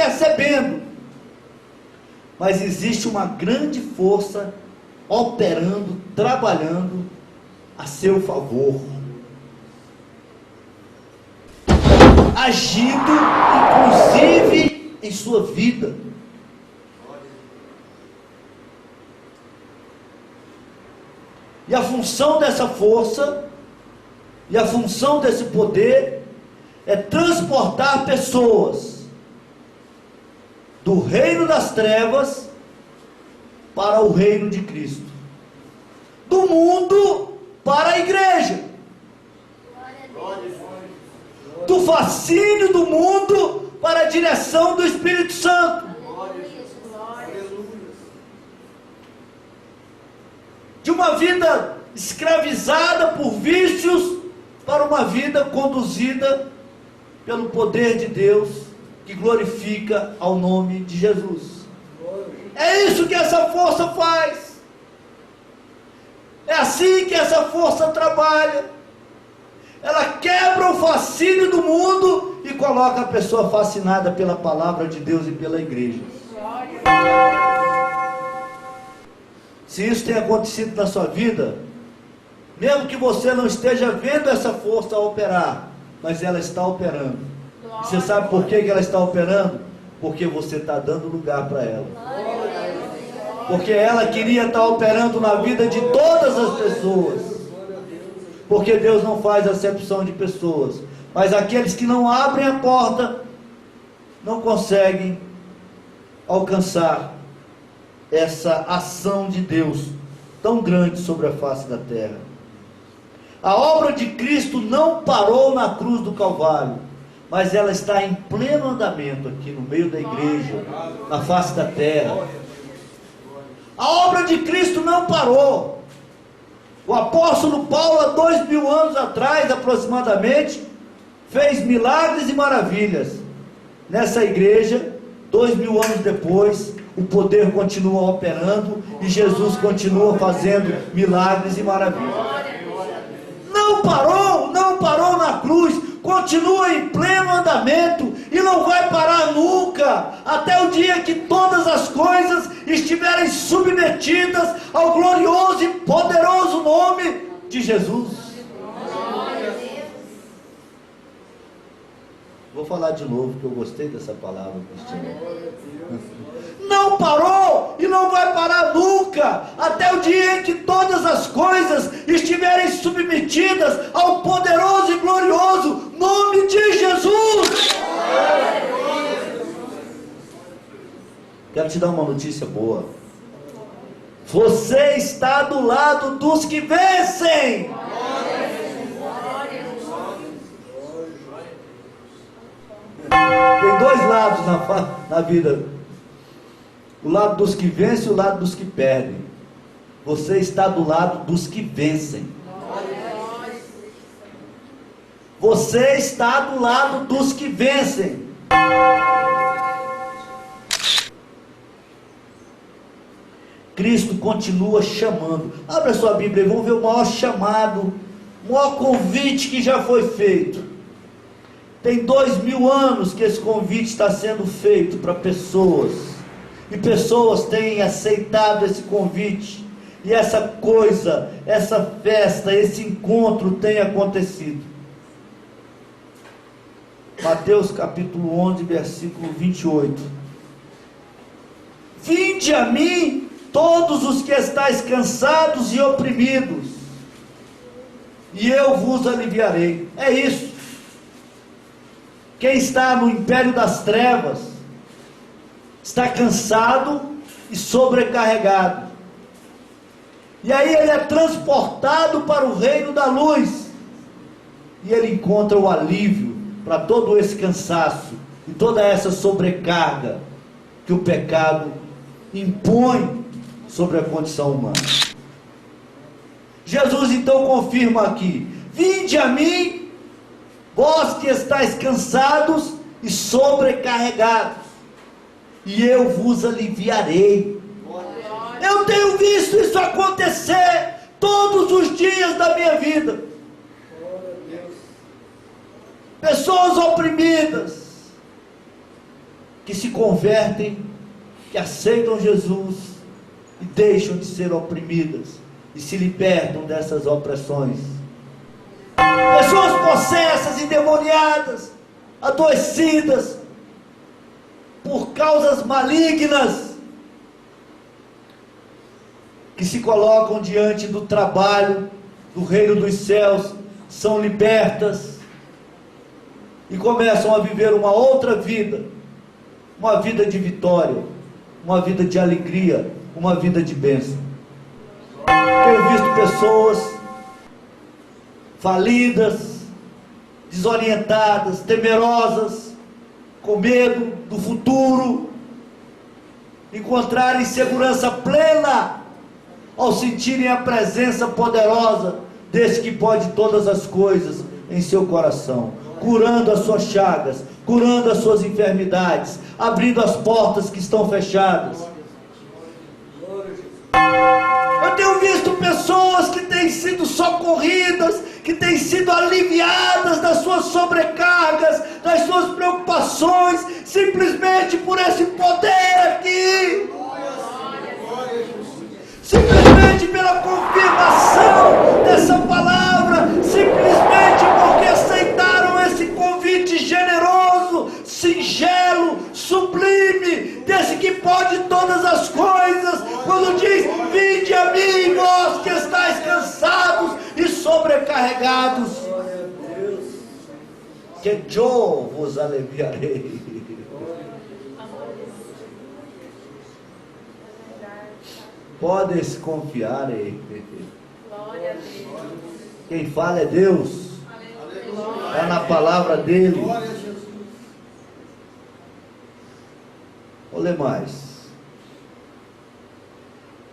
percebendo. Mas existe uma grande força operando, trabalhando a seu favor, agindo inclusive em sua vida. E a função dessa força, e a função desse poder, é transportar pessoas do reino das trevas para o reino de Cristo, do mundo para a igreja, do fascínio do mundo para a direção do Espírito Santo, de uma vida escravizada por vícios para uma vida conduzida pelo poder de Deus, que glorifica ao nome de Jesus. É isso que essa força faz. É assim que essa força trabalha. Ela quebra o fascínio do mundo e coloca a pessoa fascinada pela palavra de Deus e pela igreja. Se isso tem acontecido na sua vida, mesmo que você não esteja vendo essa força operar, mas ela está operando. Você sabe por que ela está operando? Porque você está dando lugar para ela. Porque ela queria estar operando na vida de todas as pessoas. Porque Deus não faz acepção de pessoas. Mas aqueles que não abrem a porta, não conseguem alcançar essa ação de Deus tão grande sobre a face da terra. A obra de Cristo não parou na cruz do Calvário, mas ela está em pleno andamento aqui no meio da igreja, na face da terra. A obra de Cristo não parou. O apóstolo Paulo, há 2000 anos atrás aproximadamente, fez milagres e maravilhas. Nessa igreja, 2000 anos depois, o poder continua operando e Jesus continua fazendo milagres e maravilhas. Não parou na cruz, continua em pleno andamento e não vai parar nunca, até o dia que todas as coisas estiverem submetidas ao glorioso e poderoso nome de Jesus. Vou falar de novo, porque eu gostei dessa palavra, Cristina. Não parou e não vai parar nunca, até o dia em que todas as coisas estiverem submetidas ao poderoso e glorioso nome de Jesus. Quero te dar uma notícia boa. Você está do lado dos que vencem. Tem dois lados na vida: o lado dos que vencem e o lado dos que perdem. Você está do lado dos que vencem. Você está do lado dos que vencem. Cristo continua chamando. Abra sua Bíblia e vamos ver o maior chamado, o maior convite que já foi feito. Tem 2000 anos que esse convite está sendo feito para pessoas, e pessoas têm aceitado esse convite, e essa coisa, essa festa, esse encontro tem acontecido. Mateus capítulo 11, versículo 28. Vinde a mim todos os que estáis cansados e oprimidos, e eu vos aliviarei. É isso. Quem está no império das trevas está cansado e sobrecarregado, e aí ele é transportado para o reino da luz, e ele encontra o alívio para todo esse cansaço e toda essa sobrecarga que o pecado impõe sobre a condição humana. Jesus então confirma aqui: vinde a mim, vós que estáis cansados e sobrecarregados, e eu vos aliviarei. Eu tenho visto isso acontecer todos os dias da minha vida. Pessoas oprimidas, que se convertem, que aceitam Jesus e deixam de ser oprimidas e se libertam dessas opressões. Pessoas possessas, endemoniadas, adoecidas por causas malignas, que se colocam diante do trabalho do reino dos céus, são libertas e começam a viver uma outra vida, uma vida de vitória, uma vida de alegria, uma vida de bênção. Tenho visto pessoas falidas, desorientadas, temerosas, com medo do futuro, encontrarem segurança plena ao sentirem a presença poderosa desse que pode todas as coisas em seu coração, curando as suas chagas, curando as suas enfermidades, abrindo as portas que estão fechadas. Eu tenho visto pessoas que têm sido socorridas, que têm sido aliviadas das suas sobrecargas, das suas preocupações, simplesmente por esse poder aqui. Simplesmente pela confirmação dessa palavra, simplesmente porque aceitaram esse convite generoso, singelo, sublime, desse que pode todas as coisas, quando diz: vinde a mim, vós que estáis cansados e sobrecarregados, que eu vos aliviarei. Podes confiar em Ele. Quem fala é Deus. Está na palavra dele. Vou ler mais.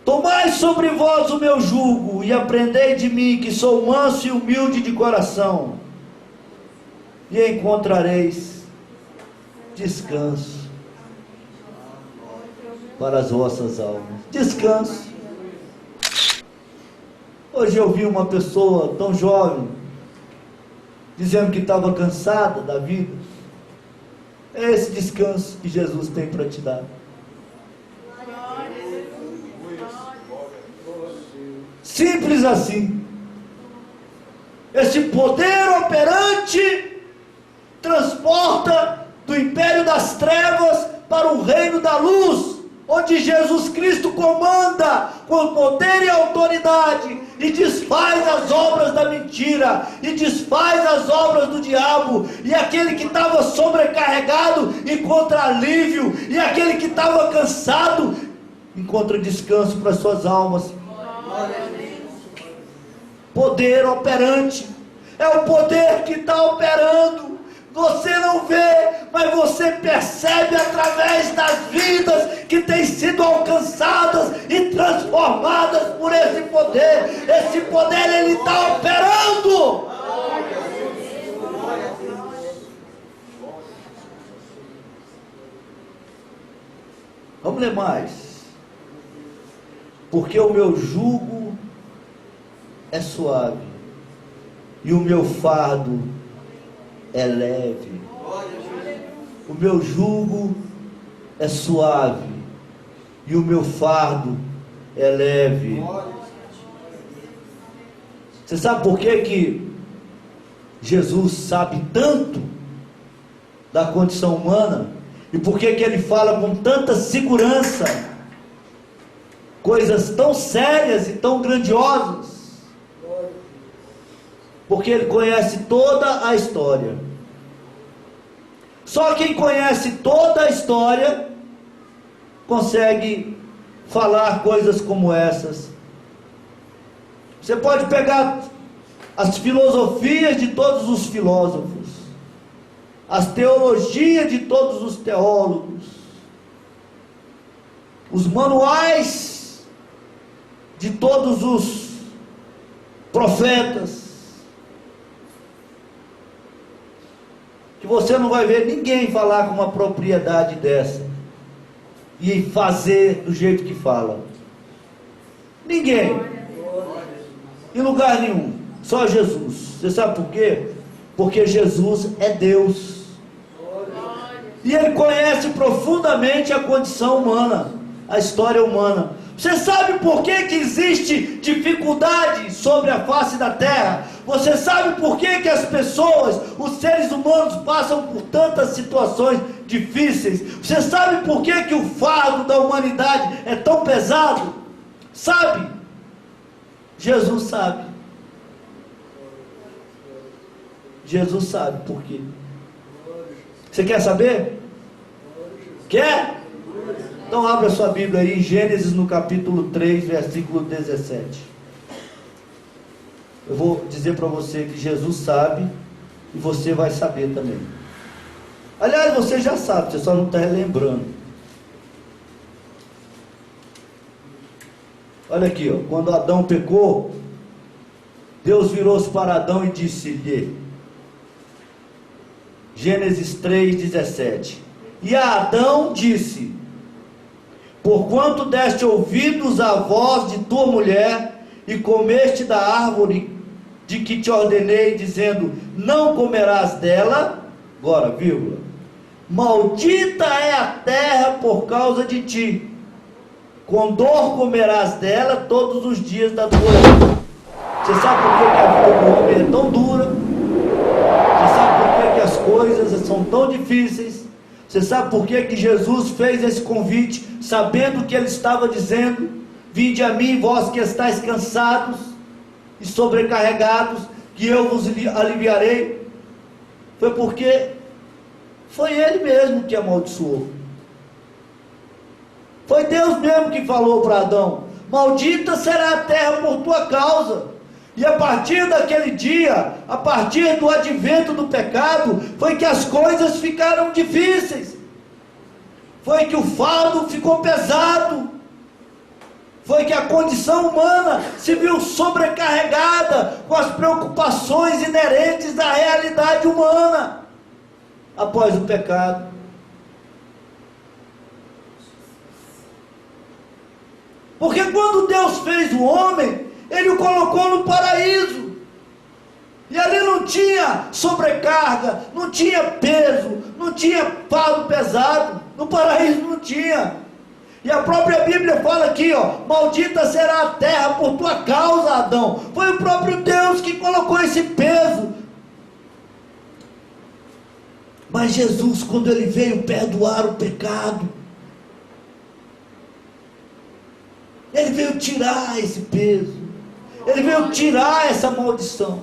Tomai sobre vós o meu jugo e aprendei de mim, que sou manso e humilde de coração, e encontrareis descanso para as vossas almas. Descanso. Hoje eu vi uma pessoa tão jovem dizendo que estava cansada da vida. É esse descanso que Jesus tem para te dar. Simples assim. Esse poder operante transporta do império das trevas para o reino da luz, onde Jesus Cristo comanda com poder e autoridade e desfaz as obras da mentira, e desfaz as obras do diabo, e aquele que estava sobrecarregado encontra alívio, e aquele que estava cansado encontra descanso para suas almas. Poder operante, é o poder que está operando. Você não vê, mas você percebe através das vidas que têm sido alcançadas e transformadas por esse poder. Esse poder, ele está operando. Vamos ler mais. Porque o meu jugo é suave e o meu fardo é leve. O meu jugo é suave e o meu fardo é leve. Você sabe por que Jesus sabe tanto da condição humana? E por que ele fala com tanta segurança coisas tão sérias e tão grandiosas? Porque ele conhece toda a história. Só quem conhece toda a história consegue falar coisas como essas. Você pode pegar as filosofias de todos os filósofos, as teologias de todos os teólogos, os manuais de todos os profetas, que você não vai ver ninguém falar com uma propriedade dessa e fazer do jeito que fala. Ninguém. Em lugar nenhum. Só Jesus. Você sabe por quê? Porque Jesus é Deus. E ele conhece profundamente a condição humana, a história humana. Você sabe por que existe dificuldade sobre a face da terra? Você sabe por que as pessoas, os seres humanos passam por tantas situações difíceis? Você sabe por que o fardo da humanidade é tão pesado? Sabe? Jesus sabe. Jesus sabe por quê. Você quer saber? Quer? Então abra sua Bíblia aí em Gênesis no capítulo 3, versículo 17. Eu vou dizer para você que Jesus sabe e você vai saber também. Aliás, você já sabe, você só não está relembrando. Olha aqui, ó, quando Adão pecou, Deus virou-se para Adão e disse-lhe, Gênesis 3, 17. E a Adão disse, porquanto deste ouvidos à voz de tua mulher, e comeste da árvore de que te ordenei, dizendo, não comerás dela, agora, vírgula, maldita é a terra por causa de ti, com dor comerás dela todos os dias da tua vida. Você sabe por que a vida do homem é tão dura? Você sabe por que as coisas são tão difíceis? Você sabe por que Jesus fez esse convite, sabendo que ele estava dizendo, vinde a mim, vós que estáis cansados e sobrecarregados, que eu vos aliviarei? Foi porque foi ele mesmo que amaldiçoou. Foi Deus mesmo que falou para Adão, maldita será a terra por tua causa. E a partir daquele dia, a partir do advento do pecado, foi que as coisas ficaram difíceis, foi que o fardo ficou pesado, foi que a condição humana se viu sobrecarregada com as preocupações inerentes da realidade humana, após o pecado. Porque quando Deus fez o homem, ele o colocou no paraíso, e ali não tinha sobrecarga, não tinha peso, não tinha fardo pesado, no paraíso não tinha. E a própria Bíblia fala aqui, ó, maldita será a terra por tua causa, Adão. Foi o próprio Deus que colocou esse peso. Mas Jesus, quando ele veio perdoar o pecado, ele veio tirar esse peso, ele veio tirar essa maldição.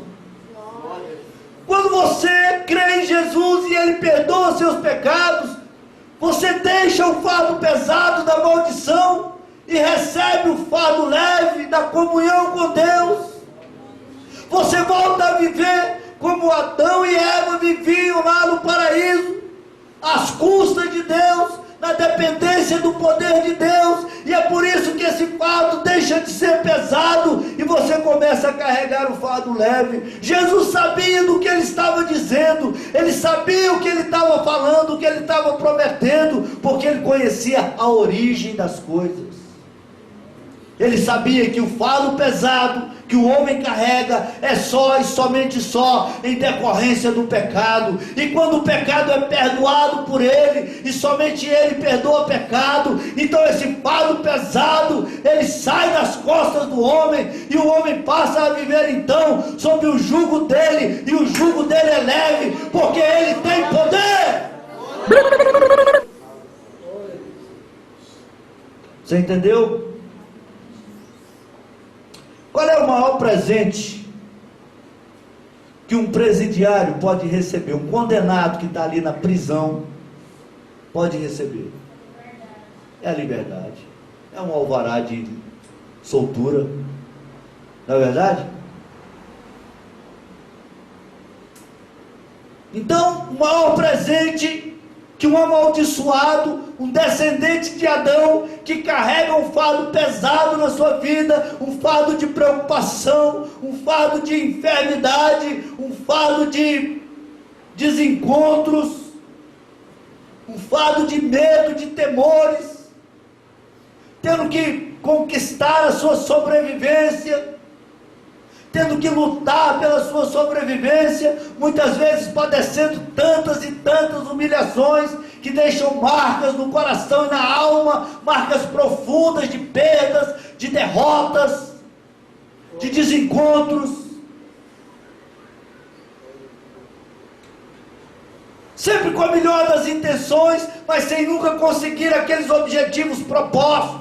Quando você crê em Jesus e ele perdoa seus pecados, você deixa o fardo pesado da maldição e recebe o fardo leve da comunhão com Deus. Você volta a viver como Adão e Eva viviam lá no paraíso, às custas de Deus, na dependência do poder de Deus. E é por isso que esse fardo deixa de ser pesado e você começa a carregar o fardo leve. Jesus sabia do que ele estava dizendo, ele sabia o que ele estava falando, o que ele estava prometendo, porque ele conhecia a origem das coisas. Ele sabia que o fardo pesado que o homem carrega é só e somente só em decorrência do pecado. E quando o pecado é perdoado por ele, e somente ele perdoa o pecado, então esse fardo pesado, ele sai das costas do homem, e o homem passa a viver então sob o jugo dele, e o jugo dele é leve, porque ele tem poder. Você entendeu? Qual é o maior presente que um presidiário pode receber? Um condenado que está ali na prisão pode receber? É a liberdade. É um alvará de soltura. Não é verdade? Então, o maior presente que um amaldiçoado, um descendente de Adão, que carrega um fardo pesado na sua vida, um fardo de preocupação, um fardo de enfermidade, um fardo de desencontros, um fardo de medo, de temores, tendo que conquistar a sua sobrevivência, tendo que lutar pela sua sobrevivência, muitas vezes padecendo tantas e tantas humilhações, que deixam marcas no coração e na alma, marcas profundas de perdas, de derrotas, de desencontros. Sempre com a melhor das intenções, mas sem nunca conseguir aqueles objetivos propostos.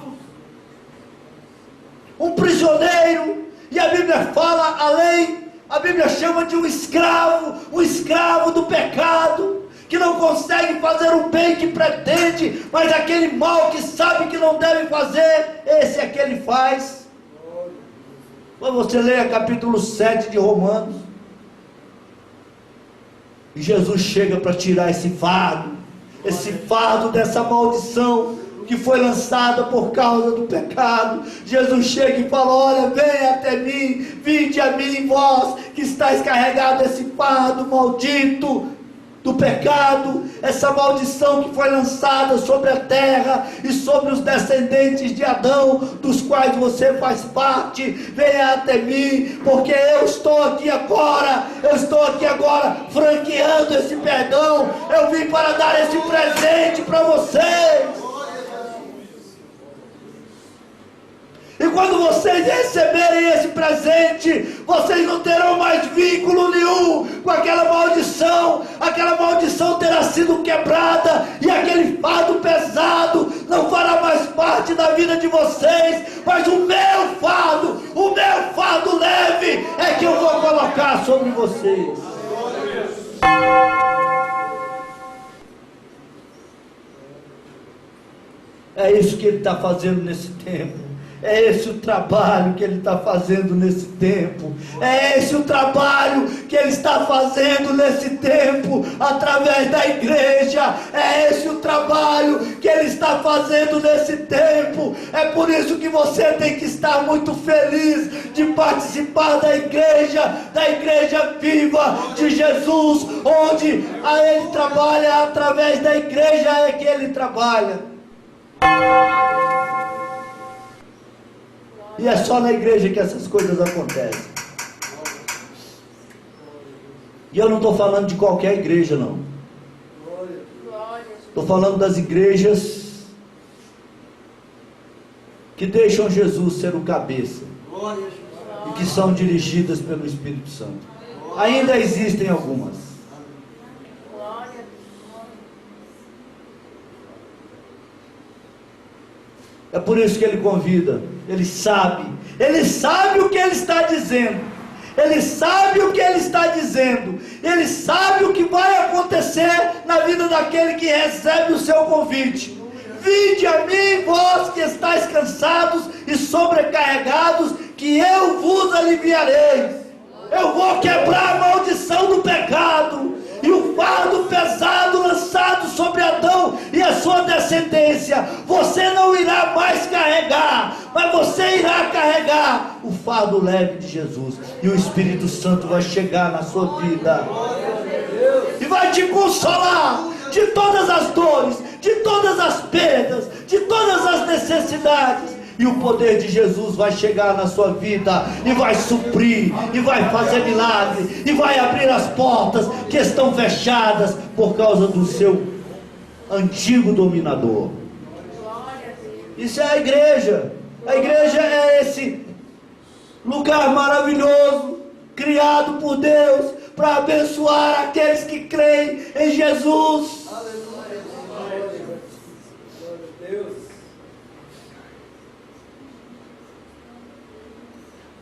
Um prisioneiro, e a Bíblia fala além, a Bíblia chama de um escravo do pecado, que não consegue fazer o bem que pretende, mas aquele mal que sabe que não deve fazer, esse é que ele faz. Quando você lê capítulo 7 de Romanos, e Jesus chega para tirar esse fardo dessa maldição, que foi lançada por causa do pecado. Jesus chega e fala: olha, venha até mim, vinde a mim, vós que estáis carregados desse fardo maldito do pecado, essa maldição que foi lançada sobre a terra e sobre os descendentes de Adão, dos quais você faz parte. Venha até mim, porque eu estou aqui agora franqueando esse perdão. Eu vim para dar esse presente para vocês. E quando vocês receberem esse presente, vocês não terão mais vínculo nenhum com aquela maldição terá sido quebrada, e aquele fardo pesado não fará mais parte da vida de vocês, mas o meu fardo leve é que eu vou colocar sobre vocês. É isso que Ele está fazendo nesse tempo. É esse o trabalho que Ele está fazendo nesse tempo. É esse o trabalho que Ele está fazendo nesse tempo, através da igreja. É esse o trabalho que Ele está fazendo nesse tempo. É por isso que você tem que estar muito feliz de participar da igreja viva de Jesus, onde Ele trabalha, através da igreja é que Ele trabalha. E é só na igreja que essas coisas acontecem. E eu não estou falando de qualquer igreja, não. Estou falando das igrejas que deixam Jesus ser o cabeça e que são dirigidas pelo Espírito Santo. Ainda existem algumas. É por isso que Ele convida. Ele sabe o que Ele está dizendo. Ele sabe o que Ele está dizendo. Ele sabe o que vai acontecer na vida daquele que recebe o seu convite. Vinde a mim, vós que estáis cansados e sobrecarregados, que eu vos aliviarei. Eu vou quebrar a maldição do pecado e o fardo pesado lançado sobre Adão e a sua descendência. Você não irá mais carregar, mas você irá carregar o fardo leve de Jesus. E o Espírito Santo vai chegar na sua vida e vai te consolar de todas as dores, de todas as perdas, de todas as necessidades. E o poder de Jesus vai chegar na sua vida e vai suprir, e vai fazer milagre, e vai abrir as portas que estão fechadas por causa do seu antigo dominador. Isso é a igreja. A igreja é esse lugar maravilhoso, criado por Deus, para abençoar aqueles que creem em Jesus.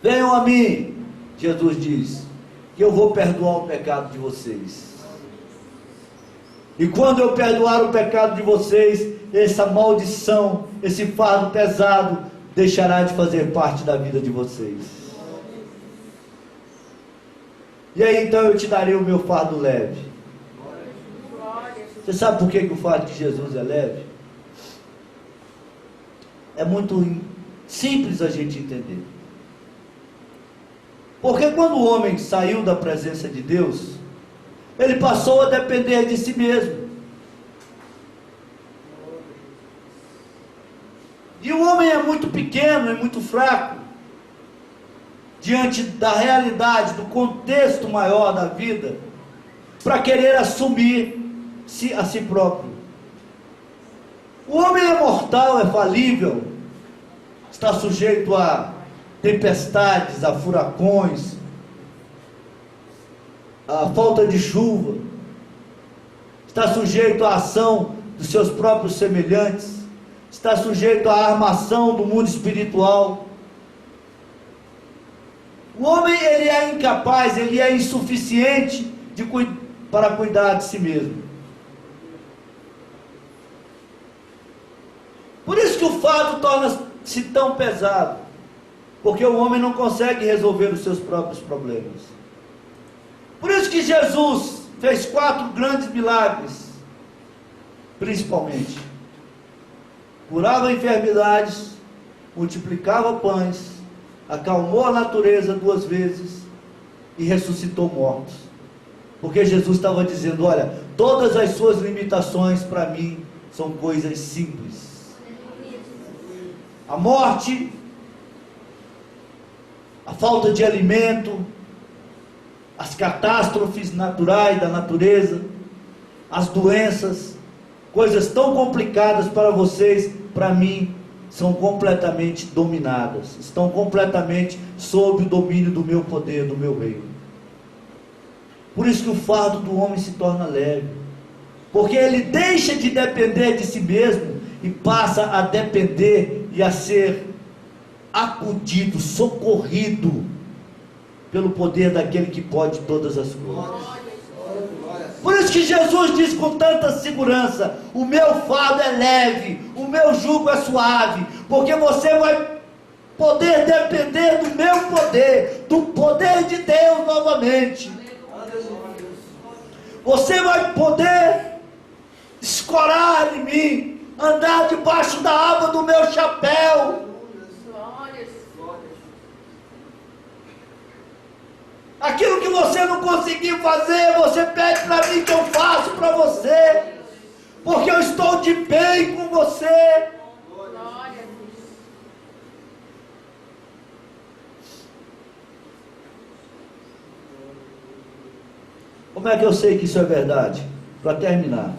Venham a mim, Jesus diz, que eu vou perdoar o pecado de vocês. E quando eu perdoar o pecado de vocês, essa maldição, esse fardo pesado, deixará de fazer parte da vida de vocês. E aí então eu te darei o meu fardo leve. Você sabe por que o fardo de Jesus é leve? É muito simples a gente entender. Porque quando o homem saiu da presença de Deus, ele passou a depender de si mesmo. E o homem é muito pequeno e muito fraco. diante da realidade, do contexto maior da vida, para querer assumir a si próprio. O homem é mortal, é falível, está sujeito a tempestades, a furacões, a falta de chuva, está sujeito à ação dos seus próprios semelhantes, está sujeito à armação do mundo espiritual. O homem, ele é incapaz, ele é insuficiente para cuidar de si mesmo. Por isso que o fardo torna-se tão pesado, porque o homem não consegue resolver os seus próprios problemas. Por isso que Jesus fez 4 grandes milagres, principalmente. Curava enfermidades, multiplicava pães, acalmou a natureza 2 vezes e ressuscitou mortos. Porque Jesus estava dizendo, olha, todas as suas limitações para mim são coisas simples. A morte, a falta de alimento, as catástrofes naturais da natureza, as doenças, coisas tão complicadas para vocês, para mim, são completamente dominadas, estão completamente sob o domínio do meu poder, do meu reino. Por isso que o fardo do homem se torna leve, porque ele deixa de depender de si mesmo e passa a depender e a ser acudido, socorrido pelo poder daquele que pode todas as coisas. Por isso que Jesus diz com tanta segurança, o meu fardo é leve, o meu jugo é suave, porque você vai poder depender do meu poder, do poder de Deus novamente. Você vai poder escorar em mim, andar debaixo da aba do meu chapéu. Aquilo que você não conseguiu fazer, você pede para mim que eu faço para você, porque eu estou de bem com você. Como é que eu sei que isso é verdade? Para terminar,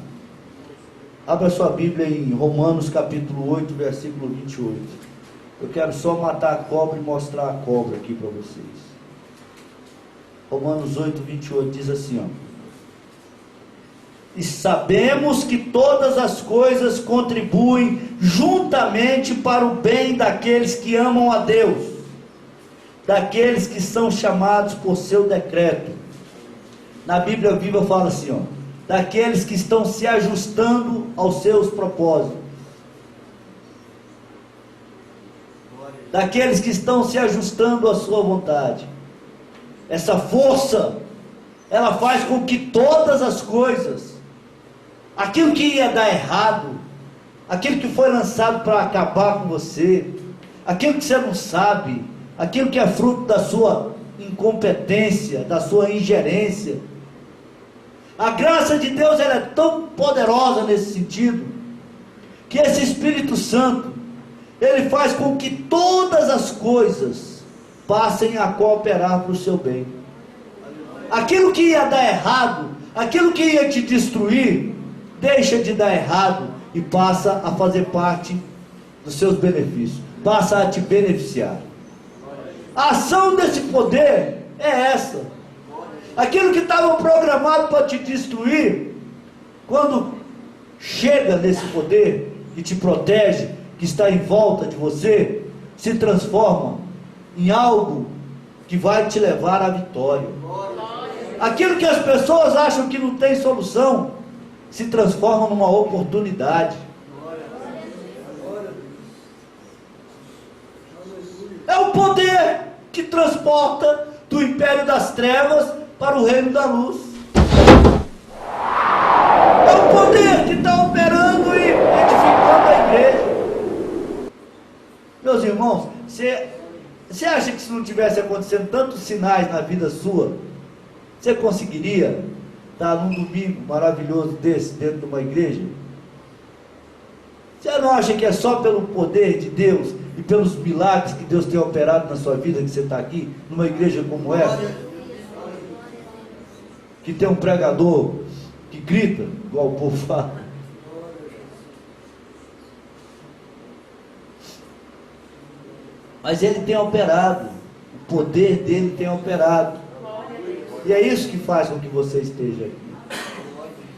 abra sua Bíblia em Romanos capítulo 8, versículo 28. Eu quero só matar a cobra e mostrar a cobra aqui para vocês. Romanos 8, 28 diz assim, ó: e sabemos que todas as coisas contribuem juntamente para o bem daqueles que amam a Deus, daqueles que são chamados por seu decreto. Na Bíblia Viva fala assim, ó: daqueles que estão se ajustando aos seus propósitos, daqueles que estão se ajustando à sua vontade. Essa força, ela faz com que todas as coisas, aquilo que ia dar errado, aquilo que foi lançado para acabar com você, aquilo que você não sabe, aquilo que é fruto da sua incompetência, da sua ingerência, a graça de Deus, ela é tão poderosa nesse sentido, que esse Espírito Santo, ele faz com que todas as coisas passem a cooperar para o seu bem. Aquilo que ia dar errado, aquilo que ia te destruir, deixa de dar errado e passa a fazer parte dos seus benefícios, passa a te beneficiar. A ação desse poder é essa. Aquilo que estava programado para te destruir, quando chega nesse poder e te protege, que está em volta de você, se transforma em algo que vai te levar à vitória. Aquilo que as pessoas acham que não tem solução, se transforma numa oportunidade. É o poder que transporta do império das trevas para o reino da luz. É o poder que está operando e edificando a igreja. Meus irmãos, você acha que se não tivesse acontecendo tantos sinais na vida sua, você conseguiria estar num domingo maravilhoso desse dentro de uma igreja? Você não acha que é só pelo poder de Deus e pelos milagres que Deus tem operado na sua vida, que você está aqui, numa igreja como essa, que tem um pregador que grita, igual o povo fala. Mas ele tem operado, o poder dele tem operado. E é isso que faz com que você esteja aqui.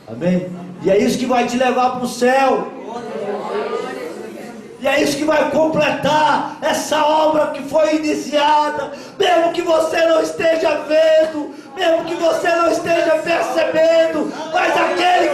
Amém? E é isso que vai te levar para o céu. E é isso que vai completar essa obra que foi iniciada, mesmo que você não esteja vendo, mesmo que você não esteja percebendo, mas aquele